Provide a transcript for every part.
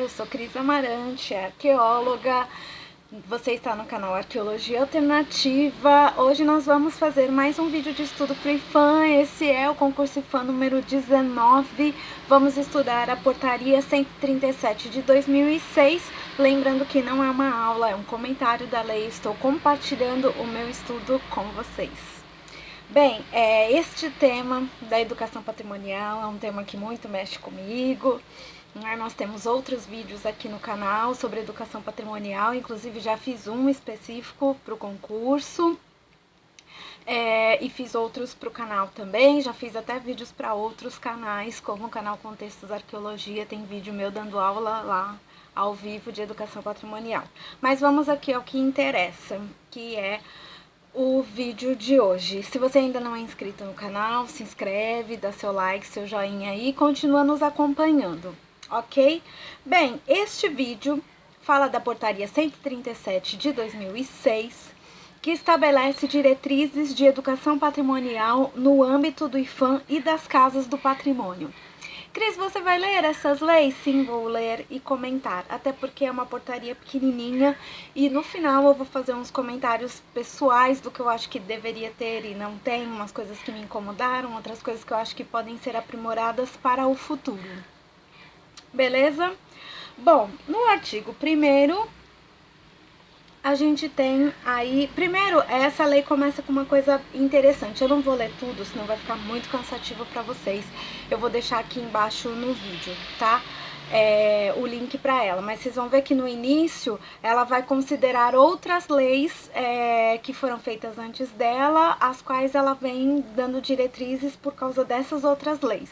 eu sou Cris Amarante, arqueóloga. Você está no canal Arqueologia Alternativa. Hoje nós vamos fazer mais um vídeo de estudo para o IFAM. Esse é o concurso IFAM número 19. Vamos estudar a portaria 137 de 2006. Lembrando que não é uma aula, é um comentário da lei. Estou compartilhando o meu estudo com vocês. Bem, este tema da educação patrimonial é um tema que muito mexe comigo. Nós temos outros vídeos aqui no canal sobre educação patrimonial, inclusive já fiz um específico para o concurso e fiz outros para o canal também, já fiz até vídeos para outros canais, como o canal Contextos Arqueologia, tem vídeo meu dando aula lá ao vivo de educação patrimonial. Mas vamos aqui ao que interessa, que é o vídeo de hoje. Se você ainda não é inscrito no canal, se inscreve, dá seu like, seu joinha aí e continua nos acompanhando, ok? Bem, este vídeo fala da portaria 137 de 2006, que estabelece diretrizes de educação patrimonial no âmbito do IFAM e das casas do patrimônio. Cris, você vai ler essas leis? Sim, vou ler e comentar, até porque é uma portaria pequenininha e no final eu vou fazer uns comentários pessoais do que eu acho que deveria ter e não tem, umas coisas que me incomodaram, outras coisas que eu acho que podem ser aprimoradas para o futuro. Beleza? Bom, no artigo 1º, a gente tem aí... Primeiro, essa lei começa com uma coisa interessante. Eu não vou ler tudo, senão vai ficar muito cansativo para vocês. Eu vou deixar aqui embaixo no vídeo, tá? O link para ela. Mas vocês vão ver que no início, ela vai considerar outras leis que foram feitas antes dela, as quais ela vem dando diretrizes por causa dessas outras leis.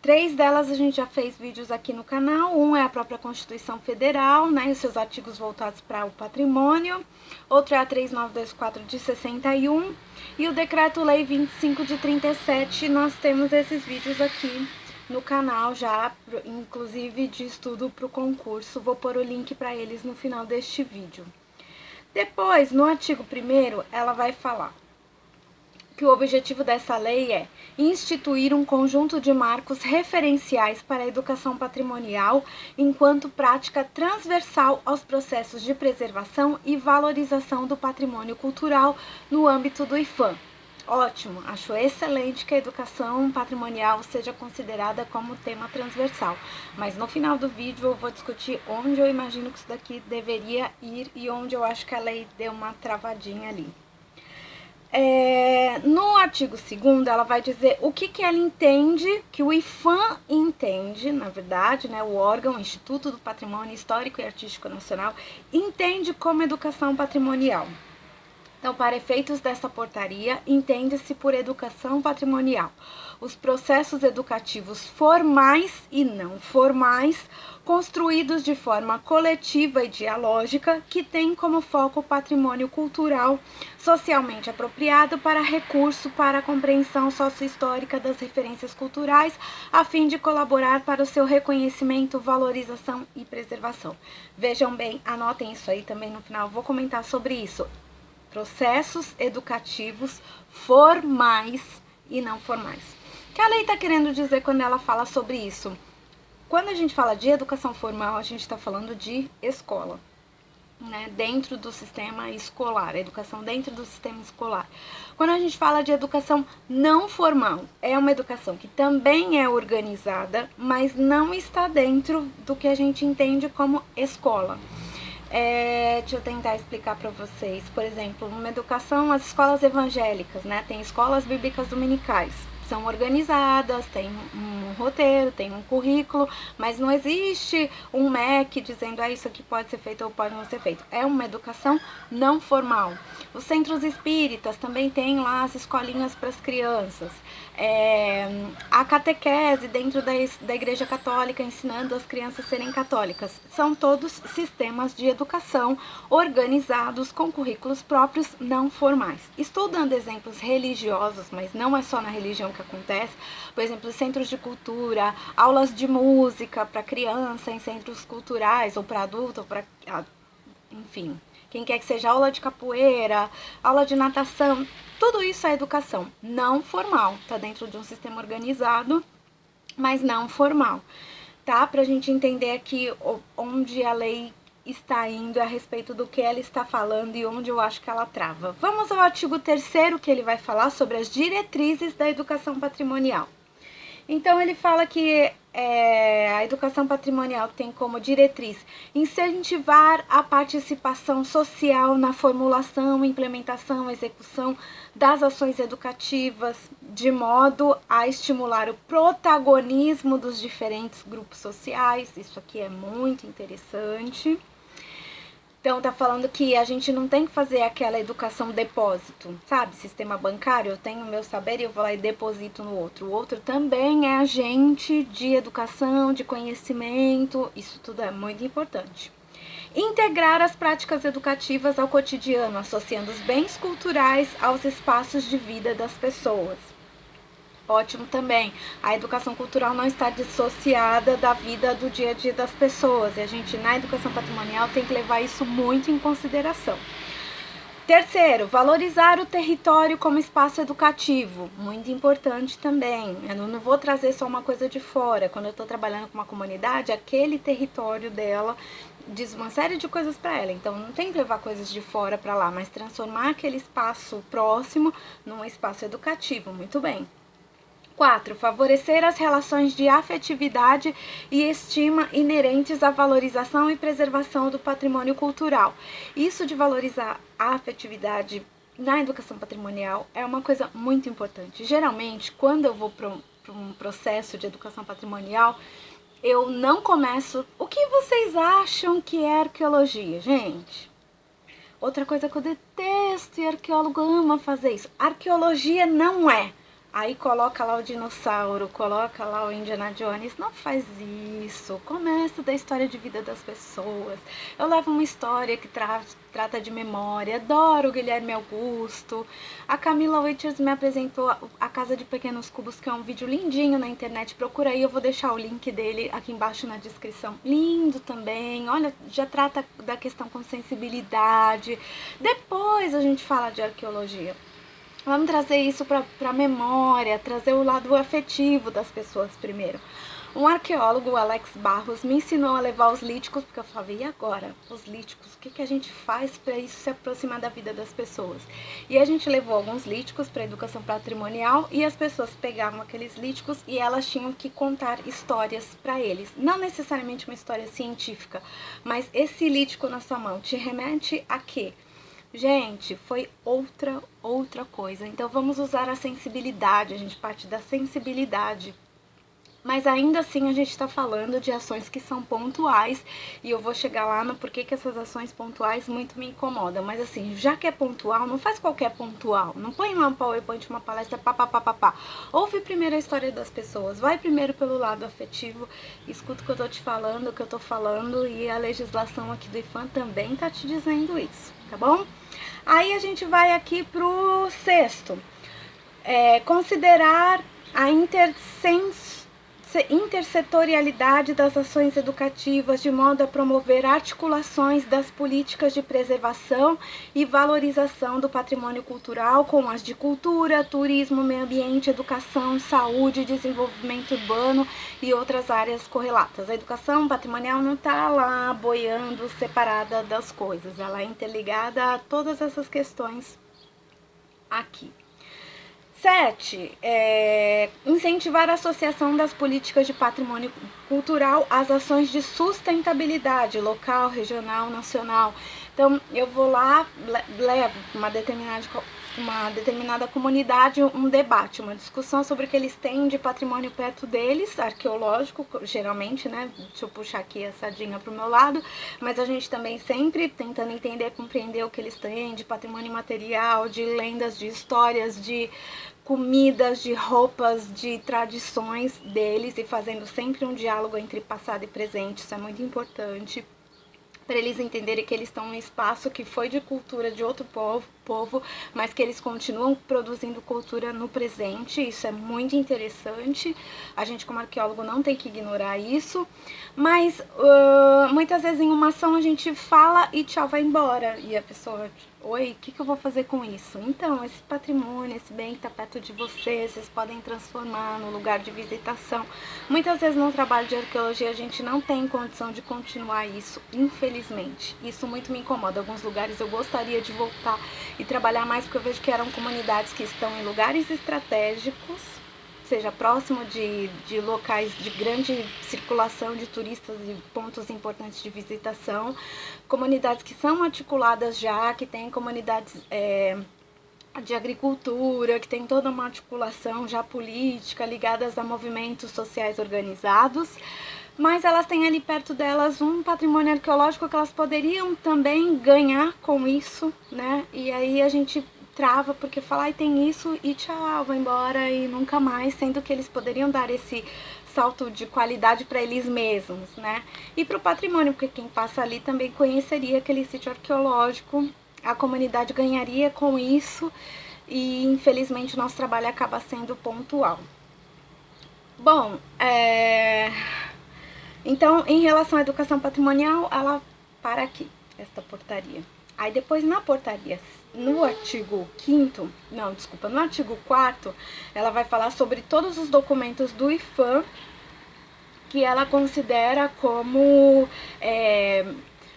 3 delas a gente já fez vídeos aqui no canal. Um é a própria Constituição Federal, né, e os seus artigos voltados para o patrimônio. Outro é a 3924 de 61 e o Decreto-Lei 25 de 37. Nós temos esses vídeos aqui no canal já, inclusive de estudo para o concurso. Vou pôr o link para eles no final deste vídeo. Depois, no artigo 1º, ela vai falar que o objetivo dessa lei é instituir um conjunto de marcos referenciais para a educação patrimonial enquanto prática transversal aos processos de preservação e valorização do patrimônio cultural no âmbito do IFAM. Ótimo, acho excelente que a educação patrimonial seja considerada como tema transversal, mas no final do vídeo eu vou discutir onde eu imagino que isso daqui deveria ir e onde eu acho que a lei deu uma travadinha ali. No artigo 2º, ela vai dizer o que ela entende, que o IFAM entende, na verdade, né, o órgão, o Instituto do Patrimônio Histórico e Artístico Nacional, entende como educação patrimonial. Então, para efeitos dessa portaria, entende-se por educação patrimonial os processos educativos formais e não formais, construídos de forma coletiva e dialógica, que têm como foco o patrimônio cultural socialmente apropriado para recurso para a compreensão sociohistórica das referências culturais, a fim de colaborar para o seu reconhecimento, valorização e preservação. Vejam bem, anotem isso aí também no final, vou comentar sobre isso. Processos educativos formais e não formais. O que a lei está querendo dizer quando ela fala sobre isso? Quando a gente fala de educação formal, a gente está falando de escola, né? Dentro do sistema escolar, educação dentro do sistema escolar. Quando a gente fala de educação não formal, é uma educação que também é organizada, mas não está dentro do que a gente entende como escola. Deixa eu tentar explicar para vocês. Por exemplo, numa educação, as escolas evangélicas, né? Tem escolas bíblicas dominicais. São organizadas, tem um roteiro, tem um currículo, mas não existe um MEC dizendo isso aqui pode ser feito ou pode não ser feito. É uma educação não formal. Os centros espíritas também tem lá as escolinhas para as crianças. A catequese dentro da Igreja Católica ensinando as crianças a serem católicas. São todos sistemas de educação organizados com currículos próprios não formais. Estou dando exemplos religiosos, mas não é só na religião que acontece. Por exemplo, centros de cultura, aulas de música para criança em centros culturais ou para adulto, ou para, enfim, quem quer que seja, aula de capoeira, aula de natação, tudo isso é educação não formal, está dentro de um sistema organizado, mas não formal. tá? Pra gente entender aqui onde a lei está indo a respeito do que ela está falando e onde eu acho que ela trava. Vamos ao artigo 3º, que ele vai falar sobre as diretrizes da educação patrimonial. Então, ele fala que a educação patrimonial tem como diretriz incentivar a participação social na formulação, implementação, execução das ações educativas, de modo a estimular o protagonismo dos diferentes grupos sociais. Isso aqui é muito interessante. Então, tá falando que a gente não tem que fazer aquela educação depósito, sabe? Sistema bancário, eu tenho o meu saber e eu vou lá e deposito no outro. O outro também é agente de educação, de conhecimento, isso tudo é muito importante. Integrar as práticas educativas ao cotidiano, associando os bens culturais aos espaços de vida das pessoas. Ótimo também. A educação cultural não está dissociada da vida do dia a dia das pessoas. E a gente, na educação patrimonial, tem que levar isso muito em consideração. Terceiro, valorizar o território como espaço educativo. Muito importante também. Eu não vou trazer só uma coisa de fora. Quando eu estou trabalhando com uma comunidade, aquele território dela diz uma série de coisas para ela. Então, não tem que levar coisas de fora para lá, mas transformar aquele espaço próximo num espaço educativo. Muito bem. 4. Favorecer as relações de afetividade e estima inerentes à valorização e preservação do patrimônio cultural. Isso de valorizar a afetividade na educação patrimonial é uma coisa muito importante. Geralmente, quando eu vou para um processo de educação patrimonial, eu não começo... O que vocês acham que é arqueologia, gente? Outra coisa que eu detesto e arqueólogo ama fazer isso. Arqueologia não é. Aí coloca lá o dinossauro, coloca lá o Indiana Jones. Não faz isso. Começa da história de vida das pessoas. Eu levo uma história que trata de memória. Adoro o Guilherme Augusto. A Camila Waiters me apresentou A Casa de Pequenos Cubos, que é um vídeo lindinho na internet. Procura aí, eu vou deixar o link dele aqui embaixo na descrição. Lindo também. Olha, já trata da questão com sensibilidade. Depois a gente fala de arqueologia. Vamos trazer isso para a memória, trazer o lado afetivo das pessoas primeiro. Um arqueólogo, o Alex Barros, me ensinou a levar os líticos, porque eu falava, e agora? Os líticos, o que a gente faz para isso se aproximar da vida das pessoas? E a gente levou alguns líticos para a educação patrimonial e as pessoas pegavam aqueles líticos e elas tinham que contar histórias para eles. Não necessariamente uma história científica, mas esse lítico na sua mão te remete a quê? Gente, foi outra coisa. Então, vamos usar a sensibilidade, a gente parte da sensibilidade. Mas ainda assim, a gente está falando de ações que são pontuais. E eu vou chegar lá no porquê que essas ações pontuais muito me incomodam. Mas assim, já que é pontual, não faz qualquer pontual. Não põe uma PowerPoint, uma palestra, pá. Ouve primeiro a história das pessoas. Vai primeiro pelo lado afetivo. Escuta o que eu tô te falando, o que eu tô falando. E a legislação aqui do IPHAN também tá te dizendo isso, tá bom? Aí a gente vai aqui pro 6º. Considerar a intersetorialidade das ações educativas de modo a promover articulações das políticas de preservação e valorização do patrimônio cultural com as de cultura, turismo, meio ambiente, educação, saúde, desenvolvimento urbano e outras áreas correlatas. A educação patrimonial não está lá boiando separada das coisas, ela é interligada a todas essas questões aqui. 7. Incentivar a associação das políticas de patrimônio cultural às ações de sustentabilidade local, regional, nacional. Então, eu vou lá, levo uma determinada comunidade um debate, uma discussão sobre o que eles têm de patrimônio perto deles, arqueológico, geralmente, né? Deixa eu puxar aqui a sardinha pro meu lado, mas a gente também sempre tentando entender, compreender o que eles têm de patrimônio material, de lendas, de histórias, de comidas, de roupas, de tradições deles e fazendo sempre um diálogo entre passado e presente. Isso é muito importante para eles entenderem que eles estão num espaço que foi de cultura de outro povo povo, mas que eles continuam produzindo cultura no presente. Isso é muito interessante. A gente, como arqueólogo, não tem que ignorar isso, mas muitas vezes em uma ação a gente fala e tchau, vai embora, e a pessoa, oi, o que eu vou fazer com isso? Então, esse patrimônio, esse bem que está perto de vocês podem transformar no lugar de visitação. Muitas vezes no trabalho de arqueologia a gente não tem condição de continuar isso, infelizmente. Isso muito me incomoda. Alguns lugares eu gostaria de voltar e trabalhar mais, porque eu vejo que eram comunidades que estão em lugares estratégicos, seja próximo de locais de grande circulação de turistas e pontos importantes de visitação, comunidades que são articuladas já, que têm comunidades de agricultura, que tem toda uma articulação já política, ligadas a movimentos sociais organizados, mas elas têm ali perto delas um patrimônio arqueológico que elas poderiam também ganhar com isso, né? E aí a gente trava porque fala, ai, tem isso e tchau, vai embora e nunca mais, sendo que eles poderiam dar esse salto de qualidade para eles mesmos, né? E para o patrimônio, porque quem passa ali também conheceria aquele sítio arqueológico, a comunidade ganharia com isso e infelizmente o nosso trabalho acaba sendo pontual. Bom, então em relação à educação patrimonial, ela para aqui, esta portaria. Aí depois na portaria, no artigo 5º, não, desculpa, no artigo 4º, ela vai falar sobre todos os documentos do IPHAN que ela considera como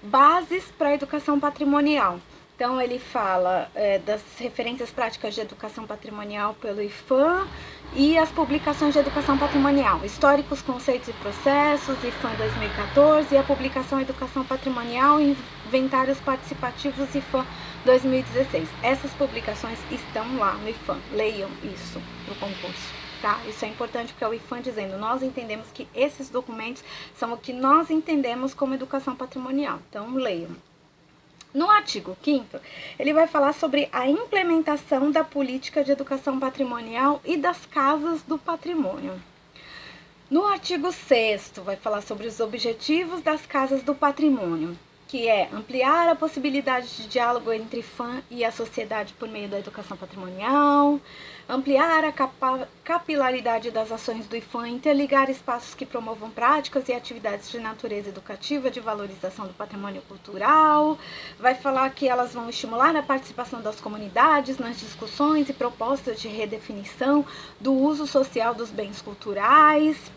bases para a educação patrimonial. Então ele fala das referências práticas de educação patrimonial pelo IPHAN e as publicações de educação patrimonial, históricos, conceitos e processos, IPHAN 2014, e a publicação Educação Patrimonial e Inventários Participativos IPHAN 2016. Essas publicações estão lá no IPHAN, leiam isso para o concurso. Tá? Isso é importante porque é o IPHAN dizendo, nós entendemos que esses documentos são o que nós entendemos como educação patrimonial, então leiam. No artigo 5º, ele vai falar sobre a implementação da política de educação patrimonial e das casas do patrimônio. No artigo 6º, vai falar sobre os objetivos das casas do patrimônio, que é ampliar a possibilidade de diálogo entre IPHAN e a sociedade por meio da educação patrimonial, ampliar a capilaridade das ações do IPHAN, interligar espaços que promovam práticas e atividades de natureza educativa, de valorização do patrimônio cultural. Vai falar que elas vão estimular a participação das comunidades nas discussões e propostas de redefinição do uso social dos bens culturais,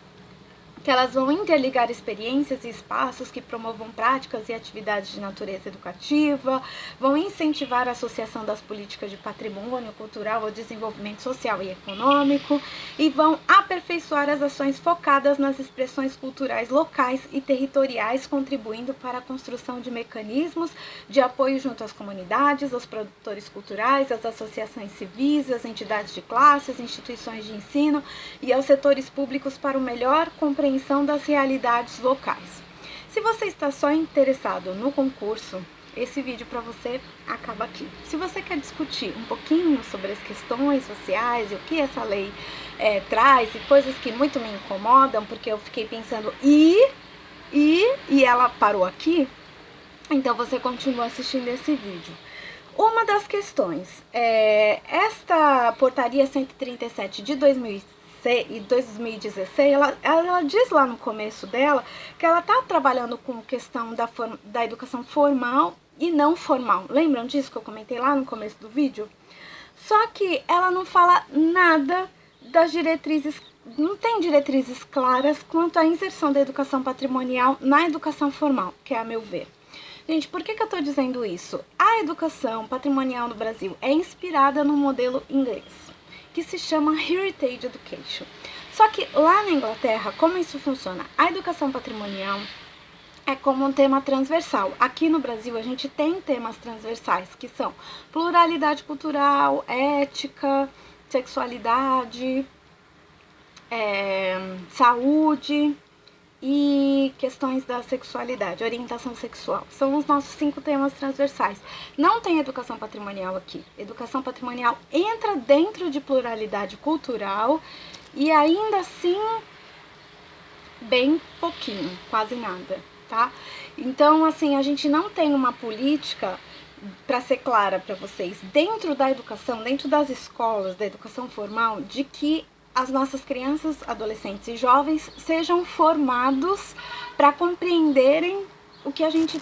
que elas vão interligar experiências e espaços que promovam práticas e atividades de natureza educativa, vão incentivar a associação das políticas de patrimônio cultural ao desenvolvimento social e econômico e vão aperfeiçoar as ações focadas nas expressões culturais locais e territoriais, contribuindo para a construção de mecanismos de apoio junto às comunidades, aos produtores culturais, às associações civis, às entidades de classe, às instituições de ensino e aos setores públicos para o melhor compreensão das realidades locais. Se você está só interessado no concurso, esse vídeo para você acaba aqui. Se você quer discutir um pouquinho sobre as questões sociais e o que essa lei traz e coisas que muito me incomodam, porque eu fiquei pensando e ela parou aqui, então você continua assistindo esse vídeo. Uma das questões, esta portaria 137 de 2016, ela diz lá no começo dela que ela está trabalhando com questão da educação formal e não formal. Lembram disso que eu comentei lá no começo do vídeo? Só que ela não fala nada das diretrizes, não tem diretrizes claras quanto à inserção da educação patrimonial na educação formal, que é a meu ver. Gente, por que eu estou dizendo isso? A educação patrimonial no Brasil é inspirada no modelo inglês, que se chama Heritage Education. Só que lá na Inglaterra, como isso funciona? A educação patrimonial é como um tema transversal. Aqui no Brasil a gente tem temas transversais, que são pluralidade cultural, ética, sexualidade, saúde e questões da sexualidade, orientação sexual. São os nossos 5 temas transversais. Não tem educação patrimonial aqui. Educação patrimonial entra dentro de pluralidade cultural e ainda assim bem pouquinho, quase nada, tá? Então, assim, a gente não tem uma política para ser clara para vocês, dentro da educação, dentro das escolas, da educação formal, de que as nossas crianças, adolescentes e jovens sejam formados para compreenderem o que a gente